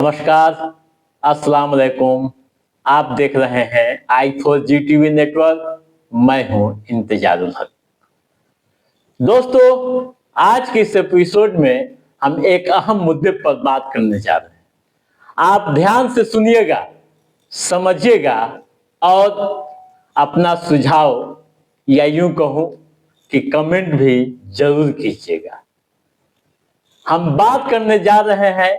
नमस्कार, अस्सलाम वालेकुम। आप देख रहे हैं i4G टीवी नेटवर्क। मैं हूं इंतजारुल हक। दोस्तों, आज के इस एपिसोड में हम एक अहम मुद्दे पर बात करने जा रहे हैं। आप ध्यान से सुनिएगा, समझिएगा और अपना सुझाव या यूं कहूं कि कमेंट भी जरूर कीजिएगा। हम बात करने जा रहे हैं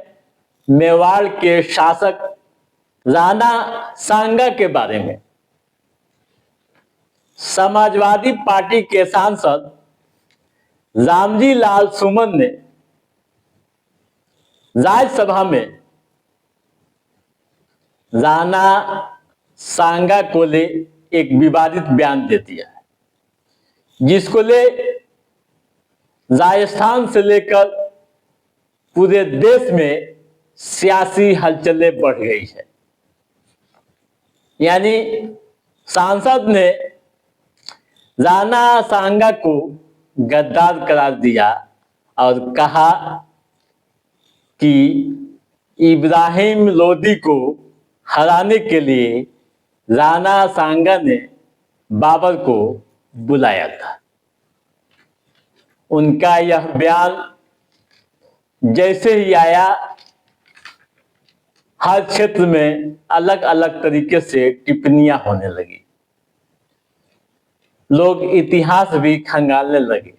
मेवाड़ के शासक राणा सांगा के बारे में। समाजवादी पार्टी के सांसद रामजी लाल सुमन ने राज्यसभा में राणा सांगा को ले एक विवादित बयान दे दिया है, जिसको ले राजस्थान से लेकर पूरे देश में सियासी हलचलें बढ़ गई है। यानी सांसद ने राणा सांगा को गद्दार करार दिया और कहा कि इब्राहिम लोदी को हराने के लिए राणा सांगा ने बाबर को बुलाया था। उनका यह बयान जैसे ही आया, हर क्षेत्र में अलग अलग तरीके से टिप्पणियां होने लगी। लोग इतिहास भी खंगालने लगे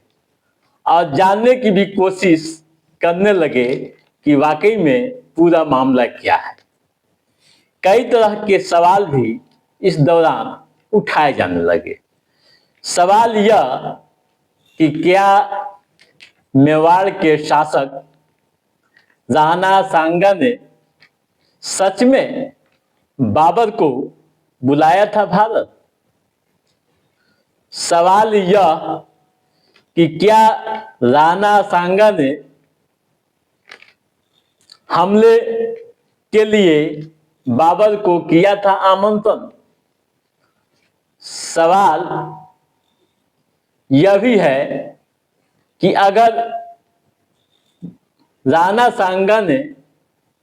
और जानने की भी कोशिश करने लगे कि वाकई में पूरा मामला क्या है। कई तरह के सवाल भी इस दौरान उठाए जाने लगे। सवाल यह कि क्या मेवाड़ के शासक राणा सांगा ने सच में बाबर को बुलाया था भारत? सवाल यह कि क्या राणा सांगा ने हमले के लिए बाबर को किया था आमंत्रण? सवाल यह भी है कि अगर राणा सांगा ने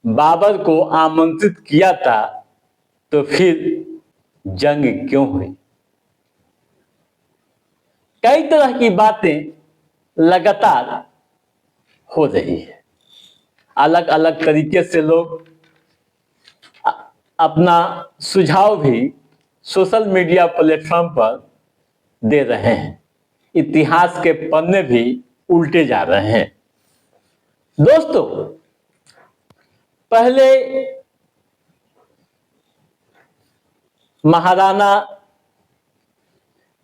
बाबर को आमंत्रित किया था तो फिर जंग क्यों हुई? कई तरह की बातें लगातार हो रही है। अलग अलग तरीके से लोग अपना सुझाव भी सोशल मीडिया प्लेटफॉर्म पर दे रहे हैं। इतिहास के पन्ने भी उल्टे जा रहे हैं। दोस्तों, पहले महाराणा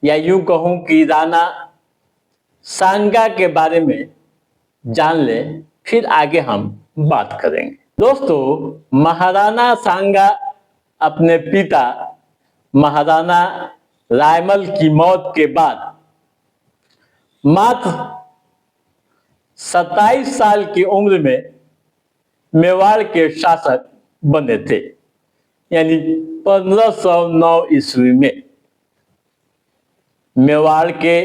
या यूं कहूं कि राणा सांगा के बारे में जान ले, फिर आगे हम बात करेंगे। दोस्तों, महाराणा सांगा अपने पिता महाराणा रायमल की मौत के बाद मात्र 27 साल की उम्र में मेवाड़ के शासक बने थे। यानी 1509 ईस्वी में मेवाड़ के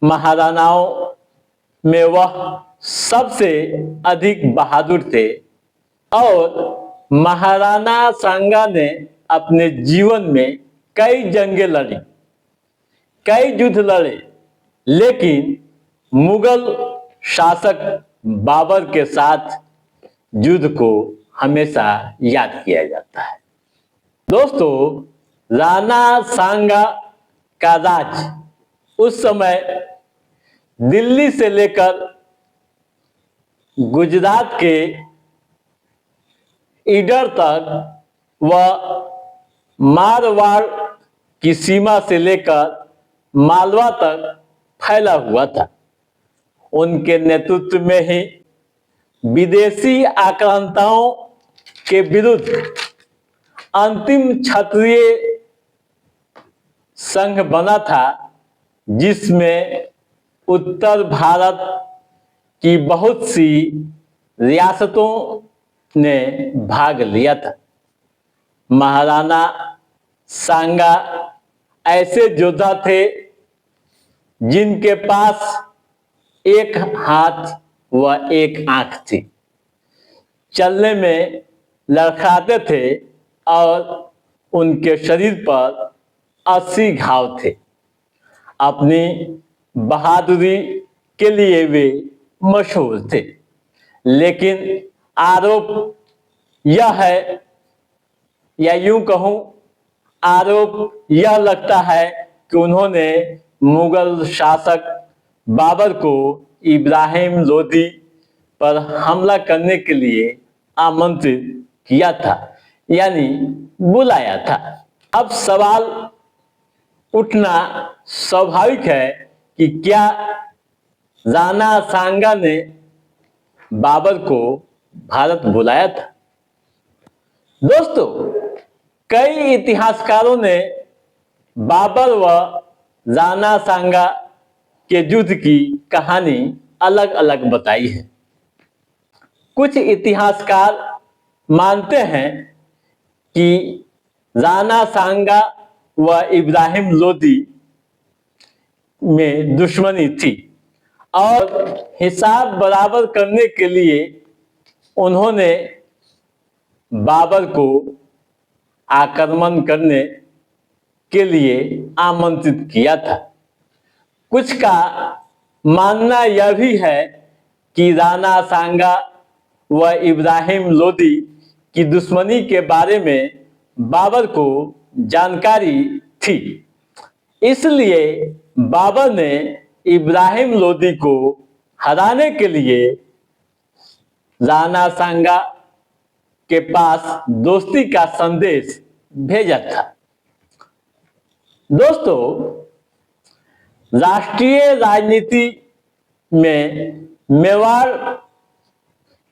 महाराणाओं में वह सबसे अधिक बहादुर थे और महाराणा सांगा ने अपने जीवन में कई जंगें लड़ी, कई युद्ध लड़े, लेकिन मुगल शासक बाबर के साथ युद्ध को हमेशा याद किया जाता है। दोस्तों, राणा सांगा का राज उस समय दिल्ली से लेकर गुजरात के ईडर तक व मारवाड़ की सीमा से लेकर मालवा तक फैला हुआ था। उनके नेतृत्व में ही विदेशी आक्रांताओं के विरुद्ध अंतिम क्षत्रिय संघ बना था, जिसमें उत्तर भारत की बहुत सी रियासतों ने भाग लिया था। महाराणा सांगा ऐसे योद्धा थे जिनके पास एक हाथ व एक आंख थी। चलने में लड़खड़ाते थे और उनके शरीर पर 80 घाव थे। अपनी बहादुरी के लिए वे मशहूर थे, लेकिन आरोप यह है, या यूं कहूं, आरोप यह लगता है कि उन्होंने मुगल शासक बाबर को इब्राहिम लोदी पर हमला करने के लिए आमंत्रित किया था, यानी बुलाया था। अब सवाल उठना स्वाभाविक है कि क्या राणा सांगा ने बाबर को भारत बुलाया था? दोस्तों, कई इतिहासकारों ने बाबर व राणा सांगा के युद्ध की कहानी अलग अलग बताई है। कुछ इतिहासकार मानते हैं कि राणा सांगा व इब्राहिम लोदी में दुश्मनी थी और हिसाब बराबर करने के लिए उन्होंने बाबर को आक्रमण करने के लिए आमंत्रित किया था। कुछ का मानना यह भी है कि राणा सांगा व इब्राहिम लोदी की दुश्मनी के बारे में बाबर को जानकारी थी, इसलिए बाबर ने इब्राहिम लोदी को हराने के लिए राणा सांगा के पास दोस्ती का संदेश भेजा था। दोस्तों, राष्ट्रीय राजनीति में मेवाड़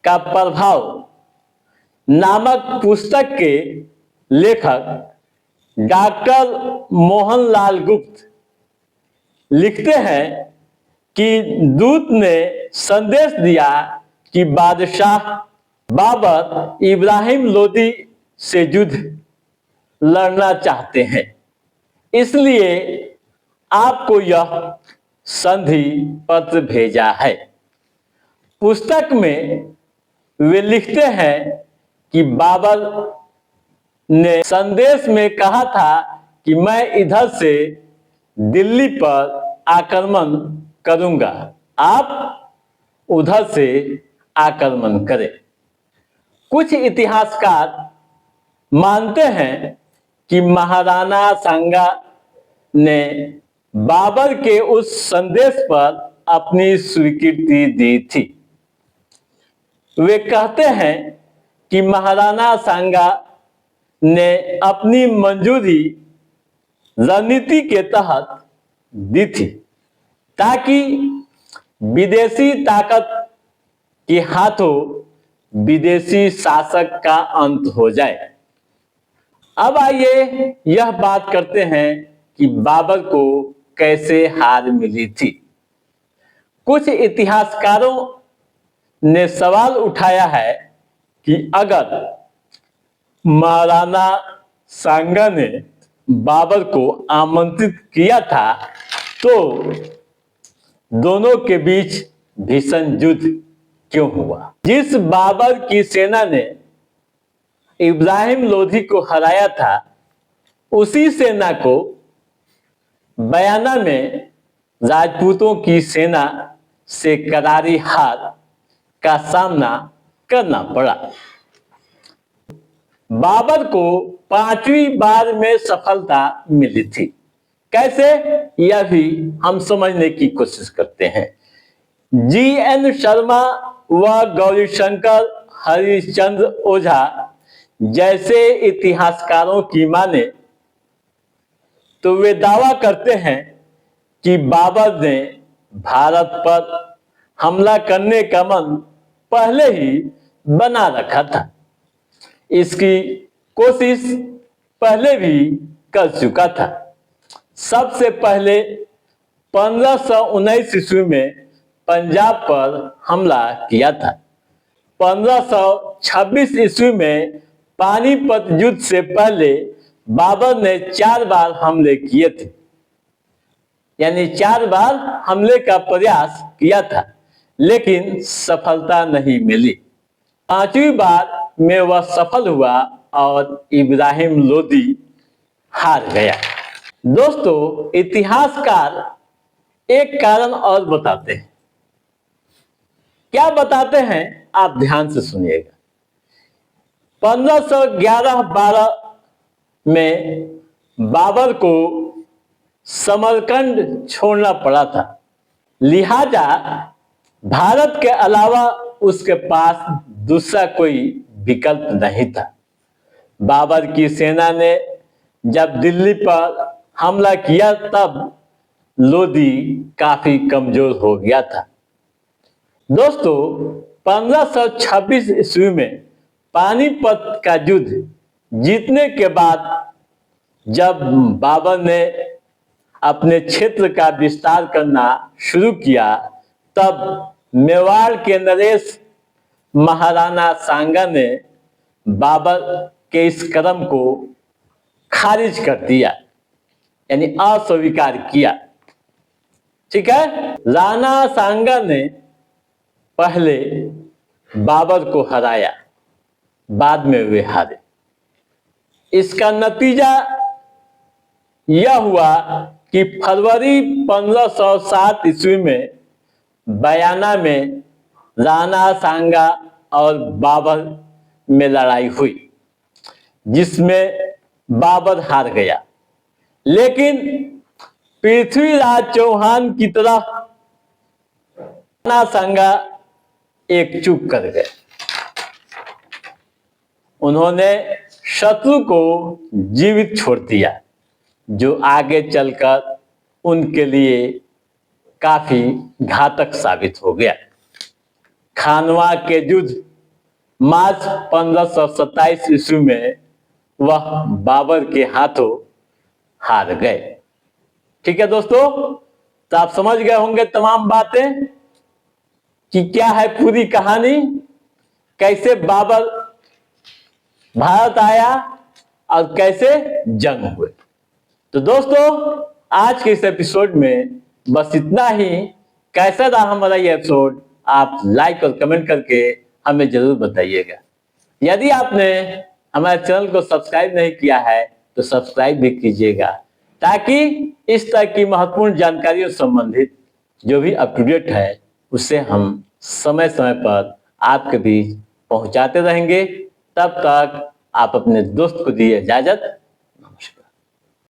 का प्रभाव नामक पुस्तक के लेखक डॉक्टर मोहनलाल गुप्त लिखते हैं कि दूत ने संदेश दिया कि बादशाह बाबर इब्राहिम लोदी से युद्ध लड़ना चाहते हैं, इसलिए आपको यह संधि पत्र भेजा है। पुस्तक में वे लिखते हैं कि बाबर ने संदेश में कहा था कि मैं इधर से दिल्ली पर आक्रमण करूंगा, आप उधर से आक्रमण करें। कुछ इतिहासकार मानते हैं कि महाराणा सांगा ने बाबर के उस संदेश पर अपनी स्वीकृति दी थी। वे कहते हैं कि महाराणा सांगा ने अपनी मंजूरी रणनीति के तहत दी थी ताकि विदेशी ताकत के हाथों विदेशी शासक का अंत हो जाए। अब आइए यह बात करते हैं कि बाबर को कैसे हार मिली थी। कुछ इतिहासकारों ने सवाल उठाया है कि अगर महाराणा सांगा ने बाबर को आमंत्रित किया था तो दोनों के बीच भीषण युद्ध क्यों हुआ? जिस बाबर की सेना ने इब्राहिम लोदी को हराया था, उसी सेना को बयाना में राजपूतों की सेना से करारी हार का सामना करना पड़ा। बाबर को 5वीं बार में सफलता मिली थी। कैसे, यह भी हम समझने की कोशिश करते हैं। जी.एन. शर्मा व गौरीशंकर हरिश्चंद्र ओझा जैसे इतिहासकारों की माने तो वे दावा करते हैं कि बाबर ने भारत पर हमला करने का मन पहले ही बना रखा था। इसकी कोशिश पहले भी कर चुका था। सबसे पहले 1519 ईस्वी में पंजाब पर हमला किया था। 1526 ईस्वी में पानीपत युद्ध से पहले बाबर ने 4 बार हमले किए थे, यानी 4 बार हमले का प्रयास किया था, लेकिन सफलता नहीं मिली। 5वीं बार में वह सफल हुआ और इब्राहिम लोदी हार गया। दोस्तों, इतिहासकार एक कारण और बताते हैं। क्या बताते हैं, आप ध्यान से सुनिएगा। 1511-12 में बाबर को समरकंद छोड़ना पड़ा था, लिहाजा भारत के अलावा उसके पास दूसरा कोई विकल्प नहीं था। बाबर की सेना ने जब दिल्ली पर हमला किया तब लोदी काफी कमजोर हो गया था। दोस्तों, 1526 ईस्वी में पानीपत का युद्ध जीतने के बाद जब बाबर ने अपने क्षेत्र का विस्तार करना शुरू किया, तब मेवाड़ के नरेश महाराणा सांगा ने बाबर के इस कदम को खारिज कर दिया, यानी अस्वीकार किया। ठीक है, राणा सांगा ने पहले बाबर को हराया, बाद में वे हारे। इसका नतीजा यह हुआ कि फरवरी 1507 ईस्वी में बयाना में राणा सांगा और बाबर में लड़ाई हुई, जिसमें बाबर हार गया। लेकिन पृथ्वीराज चौहान की तरह राणा सांगा एक चूक कर गए। उन्होंने शत्रु को जीवित छोड़ दिया, जो आगे चलकर उनके लिए काफी घातक साबित हो गया। खानवा के युद्ध मार्च 1527 ईस्वी में वह बाबर के हाथों हार गए। ठीक है दोस्तों, तो आप समझ गए होंगे तमाम बातें कि क्या है पूरी कहानी, कैसे बाबर भारत आया और कैसे जंग हुए। तो दोस्तों, आज के इस एपिसोड में बस इतना ही। कैसा रहा हमारा ये एपिसोड, आप लाइक और कमेंट करके हमें जरूर बताइएगा। यदि आपने हमारे चैनल को सब्सक्राइब नहीं किया है तो सब्सक्राइब भी कीजिएगा, ताकि इस तरह की महत्वपूर्ण जानकारियों से संबंधित जो भी अप टू डेट है उसे हम समय समय पर आपके बीच पहुंचाते रहेंगे। तब तक आप अपने दोस्त को दिए इजाजत।